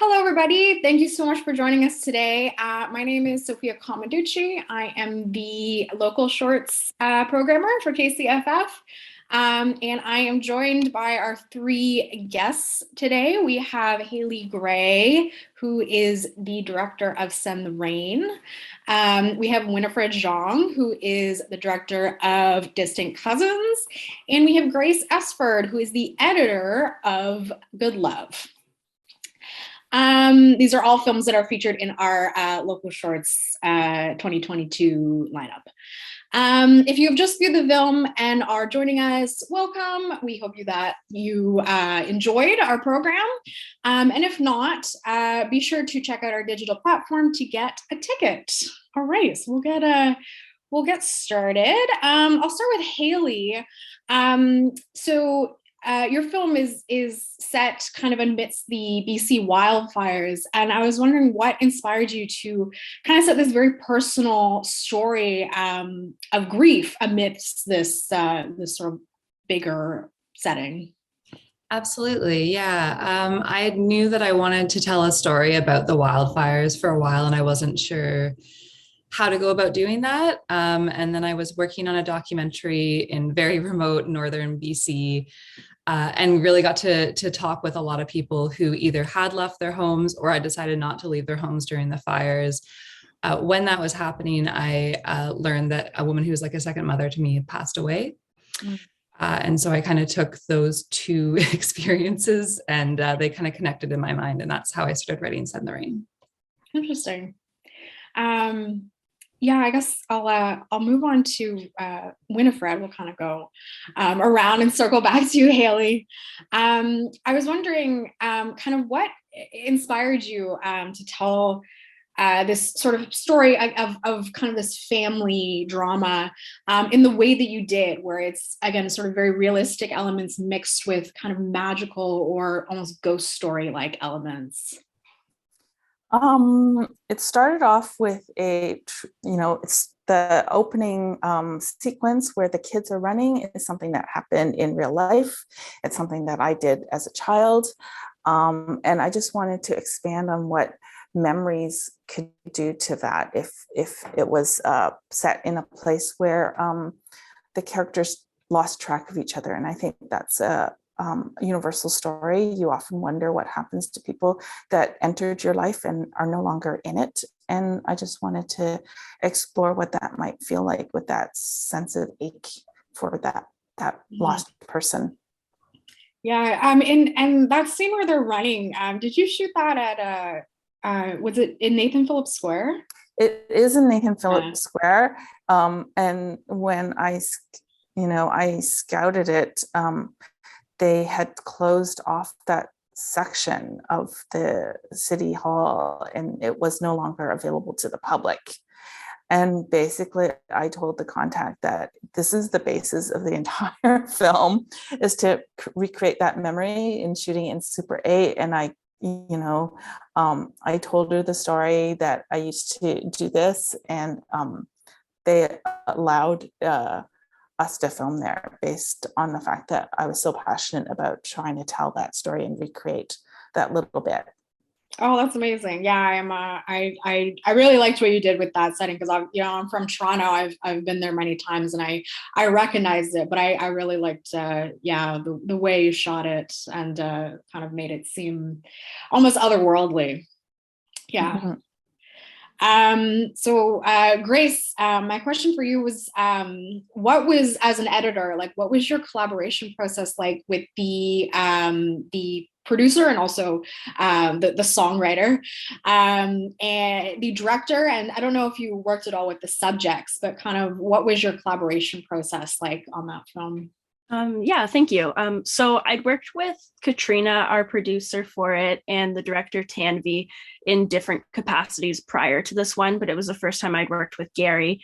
Hello, everybody. Thank you so much for joining us today. My name is Sophia Commanducci. I am the local shorts programmer for KCFF. And I am joined by our three guests today. We have Hayley Gray, who is the director of Send the Rain. We have Winnifred Jong, who is the director of Distant Cousins. And we have Grace Esford, who is the editor of Good Love. These are all films that are featured in our local shorts 2022 lineup. If you have just viewed the film and are joining us, welcome. We hope that you enjoyed our program. And if not, be sure to check out our digital platform to get a ticket. All right, so we'll get started. I'll start with Hayley. Your film is set kind of amidst the BC wildfires, and I was wondering what inspired you to kind of set this very personal story of grief amidst this sort of bigger setting. Absolutely, yeah. I knew that I wanted to tell a story about the wildfires for a while, and I wasn't sure how to go about doing that. And then I was working on a documentary in very remote northern BC, and really got to talk with a lot of people who either had left their homes or had decided not to leave their homes during the fires. When that was happening, I learned that a woman who was like a second mother to me had passed away. And so I kind of took those two experiences and they kind of connected in my mind. And that's how I started writing Send the Rain. Interesting. Yeah, I guess I'll move on to Winnifred. We'll kind of go around and circle back to you, Hayley. I was wondering kind of what inspired you to tell this sort of story of kind of this family drama in the way that you did, where it's, again, sort of very realistic elements mixed with kind of magical or almost ghost story-like elements. It started off with it's the opening sequence where the kids are running is something that happened in real life. It's something that I did as a child. And I just wanted to expand on what memories could do to that if it was set in a place where the characters lost track of each other. And I think that's a universal story. You often wonder what happens to people that entered your life and are no longer in it. And I just wanted to explore what that might feel like with that sense of ache for that lost person. Yeah, and that scene where they're running, did you shoot that at was it in Nathan Phillips Square? It is in Nathan Phillips Square. And when I scouted it, they had closed off that section of the city hall and it was no longer available to the public. And basically I told the contact that this is the basis of the entire film, is to recreate that memory in shooting in Super 8. And I told her the story that I used to do this, and they allowed us to film there based on the fact that I was so passionate about trying to tell that story and recreate that little bit. Oh, that's amazing. Yeah, I really liked what you did with that setting, because I'm from Toronto. I've been there many times and I recognized it, but I really liked the way you shot it and kind of made it seem almost otherworldly. Yeah. Mm-hmm. Grace, my question for you was, what was, as an editor, like, what was your collaboration process like with the producer and also the songwriter and the director? And I don't know if you worked at all with the subjects, but kind of what was your collaboration process like on that film? Yeah, thank you. So I'd worked with Katrina, our producer for it, and the director Tanvi in different capacities prior to this one, but it was the first time I'd worked with Gary.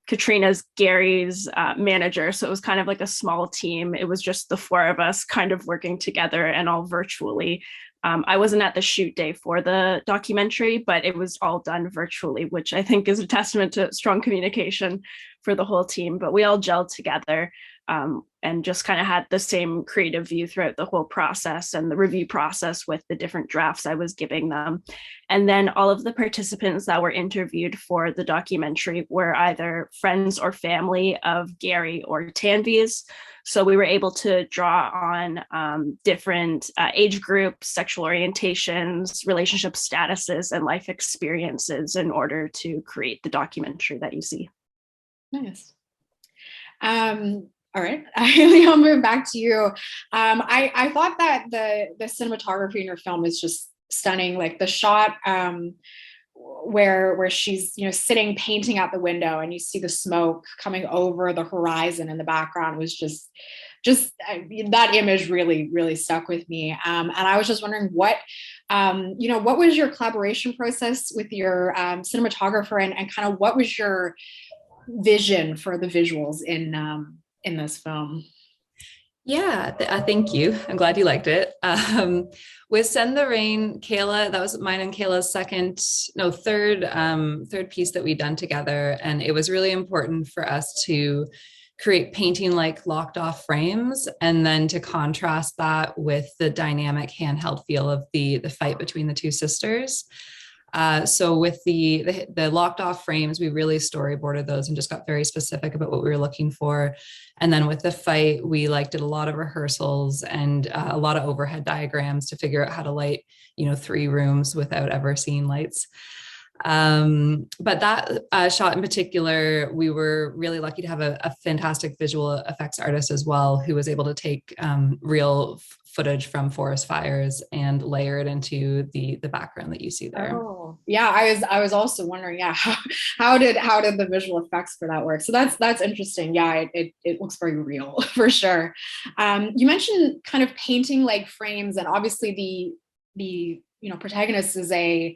Katrina's Gary's manager, so it was kind of like a small team. It was just the four of us kind of working together and all virtually. I wasn't at the shoot day for the documentary, but it was all done virtually, which I think is a testament to strong communication for the whole team. But we all gelled together. and just kind of had the same creative view throughout the whole process and the review process with the different drafts I was giving them. And then all of the participants that were interviewed for the documentary were either friends or family of Gary or Tanvi's. So we were able to draw on different age groups, sexual orientations, relationship statuses, and life experiences in order to create the documentary that you see. Nice. All right, Hayley, I'll move back to you. I thought that the cinematography in your film is just stunning. Like the shot where she's sitting painting out the window, and you see the smoke coming over the horizon in the background was just that image really stuck with me. And I was just wondering what was your collaboration process with your cinematographer, and kind of what was your vision for the visuals in this film? Yeah, thank you. I'm glad you liked it. With Send the Rain, Kayla, that was mine and Kayla's third piece that we'd done together. And it was really important for us to create painting like locked off frames, and then to contrast that with the dynamic handheld feel of the fight between the two sisters. So with the locked off frames, we really storyboarded those and just got very specific about what we were looking for. And then with the fight, we did a lot of rehearsals and a lot of overhead diagrams to figure out how to light, 3 rooms without ever seeing lights. But that shot in particular, we were really lucky to have a fantastic visual effects artist as well, who was able to take real footage from forest fires and layer it into the background that you see there. Oh, yeah. I was also wondering, yeah, how did the visual effects for that work? So that's interesting. Yeah, it looks very real for sure. You mentioned kind of painting like frames, and obviously the protagonist is a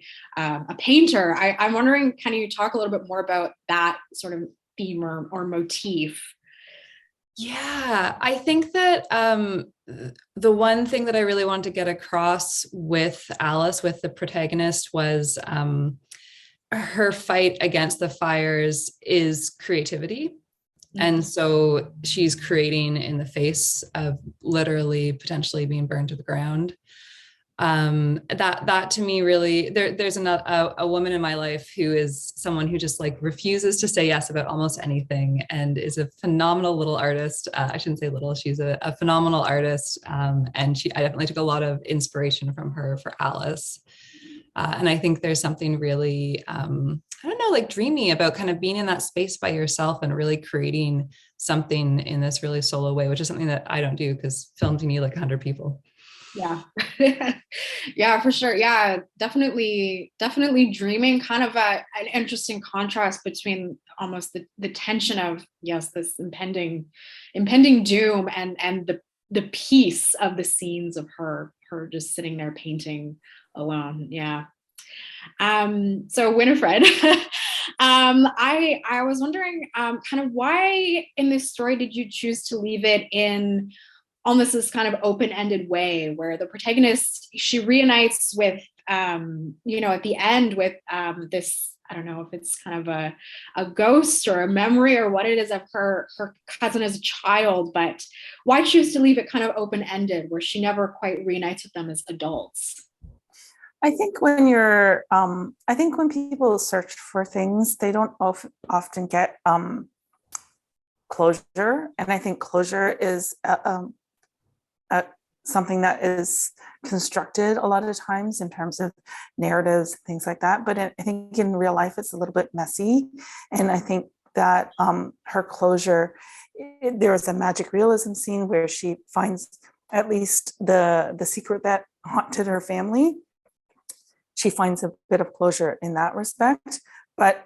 painter. I'm wondering, can you talk a little bit more about that sort of theme or motif? Yeah, I think that the one thing that I really wanted to get across with Alice, with the protagonist, was her fight against the fires is creativity. Mm-hmm. And so she's creating in the face of literally potentially being burned to the ground. That to me really, there's a woman in my life who is someone who just refuses to say yes about almost anything, and is a phenomenal little artist. I shouldn't say little, she's a phenomenal artist. And I definitely took a lot of inspiration from her for Alice. And I think there's something really, dreamy about kind of being in that space by yourself and really creating something in this really solo way, which is something that I don't do, because films you need 100 people. Yeah. Yeah, for sure. Yeah, definitely dreaming, kind of an interesting contrast between almost the tension of, yes, this impending doom and the peace of the scenes of her just sitting there painting alone. Yeah. So Winnifred, I was wondering kind of why in this story did you choose to leave it in almost this kind of open-ended way, where the protagonist, she reunites with, at the end with this, I don't know if it's kind of a ghost or a memory or what it is of her cousin as a child, but why choose to leave it kind of open-ended where she never quite reunites with them as adults? I think when people search for things, they don't often get closure. And I think closure is something that is constructed a lot of times in terms of narratives, things like that. But I think in real life, it's a little bit messy. And I think that her closure, there was a magic realism scene where she finds at least the secret that haunted her family. She finds a bit of closure in that respect. But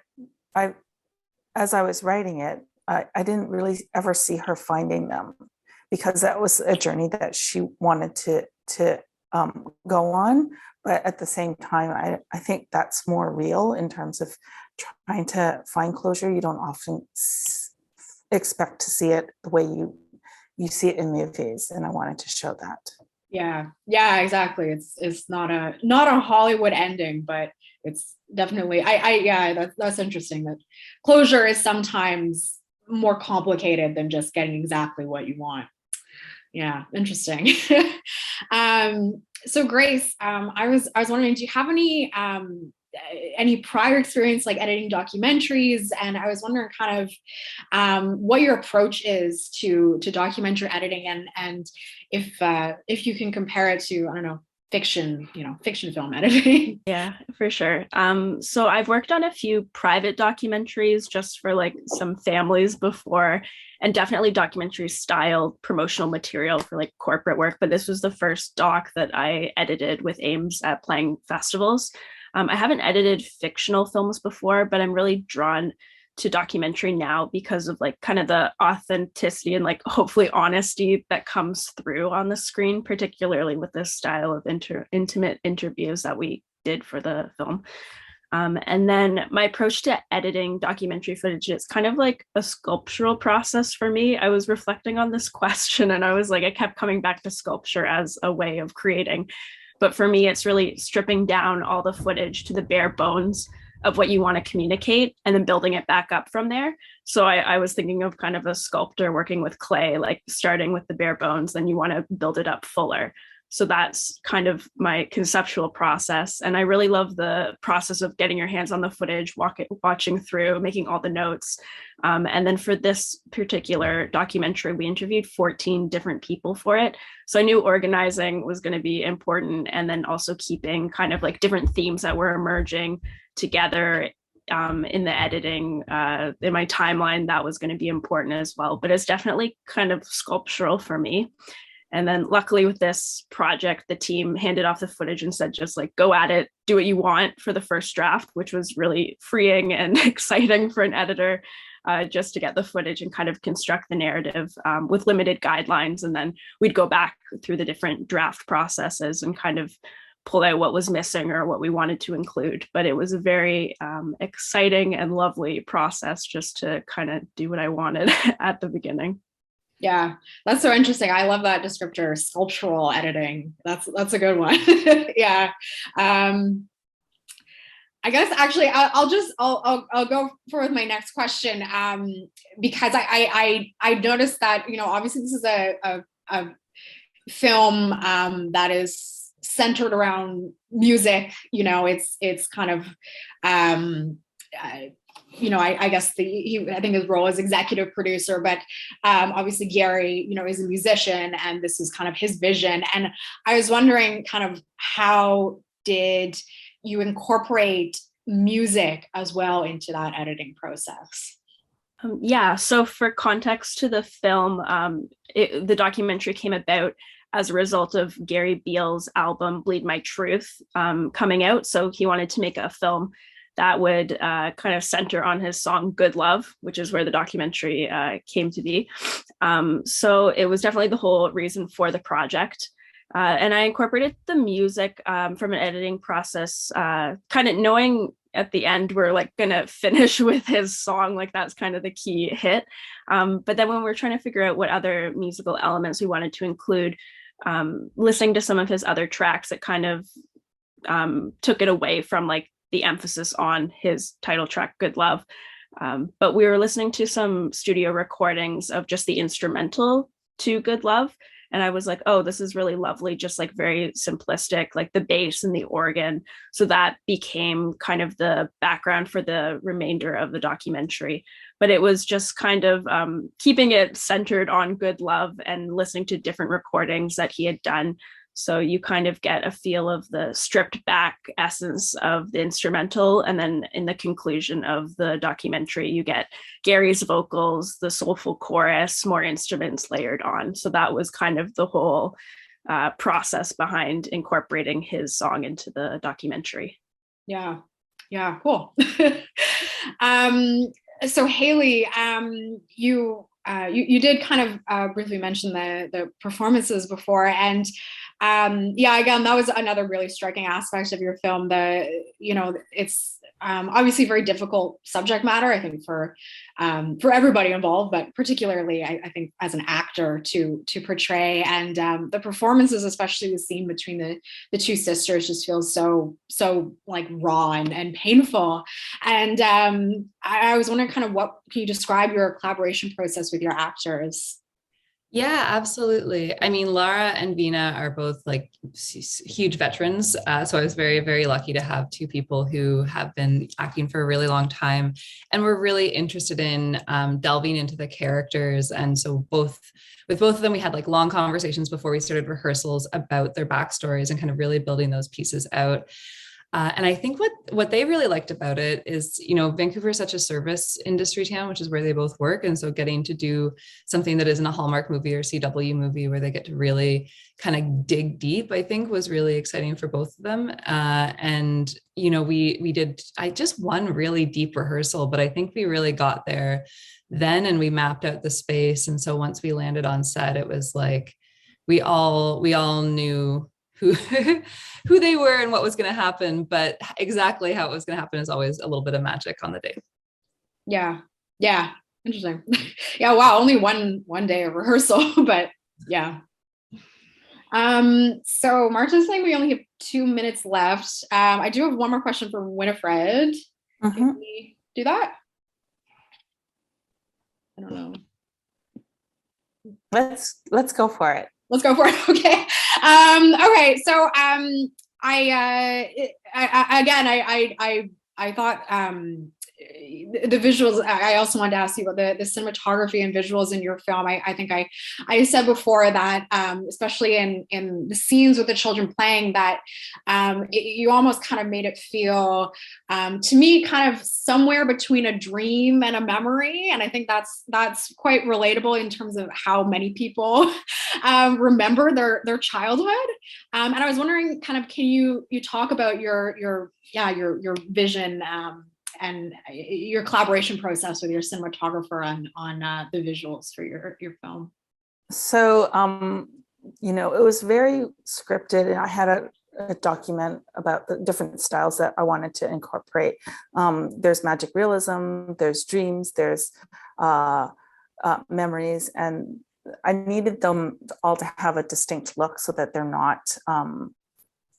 as I was writing it, I didn't really ever see her finding them, because that was a journey that she wanted to go on. But at the same time, I think that's more real in terms of trying to find closure. You don't often expect to see it the way you see it in movies, and I wanted to show that. Yeah, exactly. It's not a Hollywood ending, but it's definitely that's interesting that closure is sometimes more complicated than just getting exactly what you want. Yeah, interesting. So Grace, I was wondering, do you have any prior experience like editing documentaries? And I was wondering kind of what your approach is to documentary editing, and if you can compare it to, I don't know, fiction film editing. Yeah, for sure. So I've worked on a few private documentaries just for like some families before, and definitely documentary style promotional material for like corporate work. But this was the first doc that I edited with aims at playing festivals. I haven't edited fictional films before, but I'm really drawn to documentary now because of like kind of the authenticity and like hopefully honesty that comes through on the screen, particularly with this style of intimate interviews that we did for the film. And then my approach to editing documentary footage is kind of like a sculptural process for me. I was reflecting on this question and I was like, I kept coming back to sculpture as a way of creating. But for me, it's really stripping down all the footage to the bare bones of what you want to communicate and then building it back up from there. So I was thinking of kind of a sculptor working with clay, like starting with the bare bones, then you want to build it up fuller. So that's kind of my conceptual process. And I really love the process of getting your hands on the footage, watching through, making all the notes. And then for this particular documentary, we interviewed 14 different people for it. So I knew organizing was going to be important. And then also keeping kind of like different themes that were emerging together in the editing, in my timeline, that was going to be important as well. But it's definitely kind of sculptural for me. And then luckily with this project, the team handed off the footage and said, just like, go at it, do what you want for the first draft, which was really freeing and exciting for an editor, just to get the footage and kind of construct the narrative with limited guidelines. And then we'd go back through the different draft processes and kind of pull out what was missing or what we wanted to include. But it was a very exciting and lovely process just to kind of do what I wanted at the beginning. Yeah, that's so interesting. I love that descriptor, sculptural editing. That's a good one. Yeah. I guess actually I'll go for my next question, because I noticed that, you know, obviously this is a film that is centered around music. You know, it's kind of you know, I guess I think his role as executive producer, but obviously Gary, you know, is a musician and this is kind of his vision. And I was wondering kind of how did you incorporate music as well into that editing process? Yeah, so for context to the film, the documentary came about as a result of Gary Beale's album Bleed My Truth coming out. So he wanted to make a film that would kind of center on his song Good Love, which is where the documentary came to be. So it was definitely the whole reason for the project. And I incorporated the music from an editing process, kind of knowing at the end we're like gonna finish with his song, like that's kind of the key hit. But then when we're trying to figure out what other musical elements we wanted to include, listening to some of his other tracks, it kind of took it away from like the emphasis on his title track, Good Love. But we were listening to some studio recordings of just the instrumental to Good Love. And I was like, oh, this is really lovely, just like very simplistic, like the bass and the organ. So that became kind of the background for the remainder of the documentary. But it was just kind of keeping it centered on Good Love and listening to different recordings that he had done. So you kind of get a feel of the stripped back essence of the instrumental. And then in the conclusion of the documentary, you get Gary's vocals, the soulful chorus, more instruments layered on. So that was kind of the whole process behind incorporating his song into the documentary. Yeah, cool. So Hayley, you did kind of briefly mention the performances before, and Yeah, again, that was another really striking aspect of your film. It's obviously very difficult subject matter, I think, for everybody involved, but particularly, I think, as an actor to portray. And the performances, especially the scene between the two sisters, just feels so like raw and painful. And I was wondering, kind of, what can you describe your collaboration process with your actors? Yeah, absolutely. I mean, Lara and Vina are both like huge veterans. So I was very, very lucky to have two people who have been acting for a really long time and were really interested in delving into the characters. And so with both of them, we had like long conversations before we started rehearsals about their backstories and kind of really building those pieces out. And I think what they really liked about it is, Vancouver is such a service industry town, which is where they both work. And so getting to do something that isn't a Hallmark movie or CW movie where they get to really kind of dig deep, I think was really exciting for both of them. And, we did, I just one really deep rehearsal, but I think we really got there then and we mapped out the space. And so once we landed on set, it was like, we all knew who who they were and what was going to happen, but exactly how it was going to happen is always a little bit of magic on the day. Yeah Interesting. Yeah, wow, only one day of rehearsal. But yeah. So Marta's saying we only have 2 minutes left. I do have one more question for Winnifred. Can we do that? I don't know. Let's go for it. Let's go for it. Okay. Okay. So I thought the visuals. I also wanted to ask you about the cinematography and visuals in your film. I think I said before that, especially in the scenes with the children playing, that you almost kind of made it feel, to me, kind of somewhere between a dream and a memory. And I think that's quite relatable in terms of how many people remember their childhood. And I was wondering, kind of, can you talk about your vision and your collaboration process with your cinematographer on the visuals for your film? So, it was very scripted, and I had a document about the different styles that I wanted to incorporate. There's magic realism, there's dreams, there's memories, and I needed them all to have a distinct look so that they're not,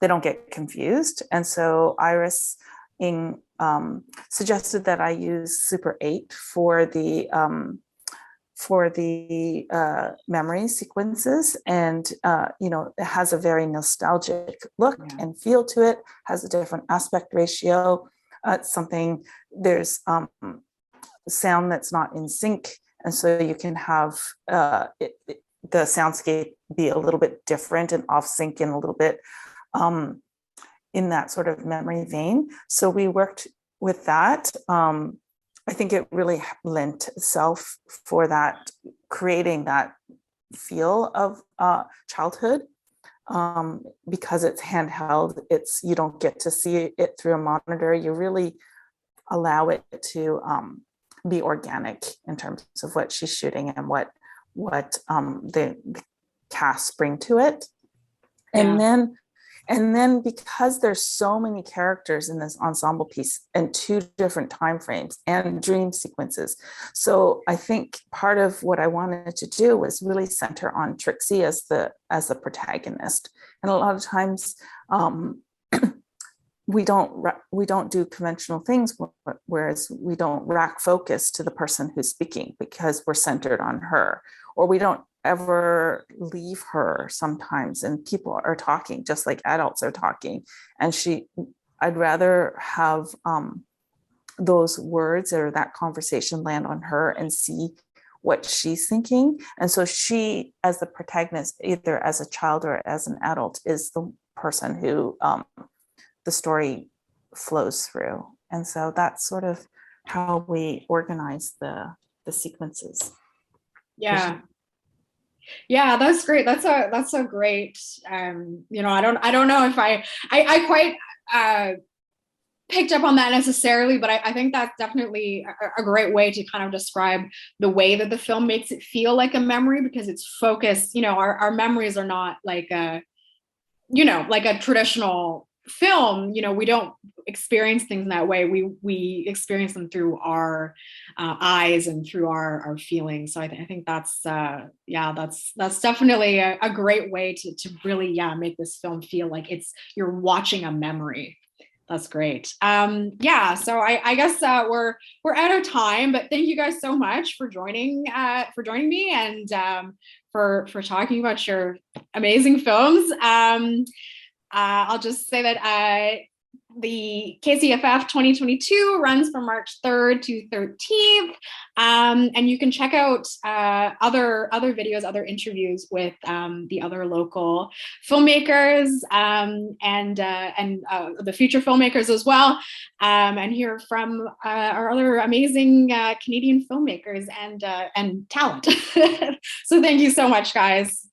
they don't get confused. And so Iris suggested that I use Super 8 for the memory sequences, and it has a very nostalgic look and feel to it. Has a different aspect ratio. There's sound that's not in sync, and so you can have the soundscape be a little bit different and off sync and a little bit in that sort of memory vein. So we worked with that. I think it really lent itself for that, creating that feel of childhood, because it's handheld. You don't get to see it through a monitor. You really allow it to be organic in terms of what she's shooting and what the cast bring to it. And then because there's so many characters in this ensemble piece and 2 different time frames and dream sequences. So I think part of what I wanted to do was really center on Trixie as the protagonist. And a lot of times we don't do conventional things, whereas we don't rack focus to the person who's speaking because we're centered on her, or we don't ever leave her sometimes, and people are talking just like adults are talking, and I'd rather have those words or that conversation land on her and see what she's thinking. And so she, as the protagonist, either as a child or as an adult, is the person who the story flows through. And so that's sort of how we organize the sequences. Yeah, that's great. That's a great, I don't know if I quite picked up on that necessarily, but I think that's definitely a great way to kind of describe the way that the film makes it feel like a memory, because it's focused, our memories are not like you know, like a traditional film, you know, we don't experience things in that way. We experience them through our eyes and through our feelings. So I think that's that's definitely a great way to really make this film feel like you're watching a memory. That's great. So I guess we're out of time, but thank you guys so much for joining me and for talking about your amazing films. I'll just say that the KCFF 2022 runs from March 3rd to 13th. And you can check out other videos, other interviews with the other local filmmakers and the future filmmakers as well, and hear from our other amazing Canadian filmmakers and talent. So thank you so much, guys.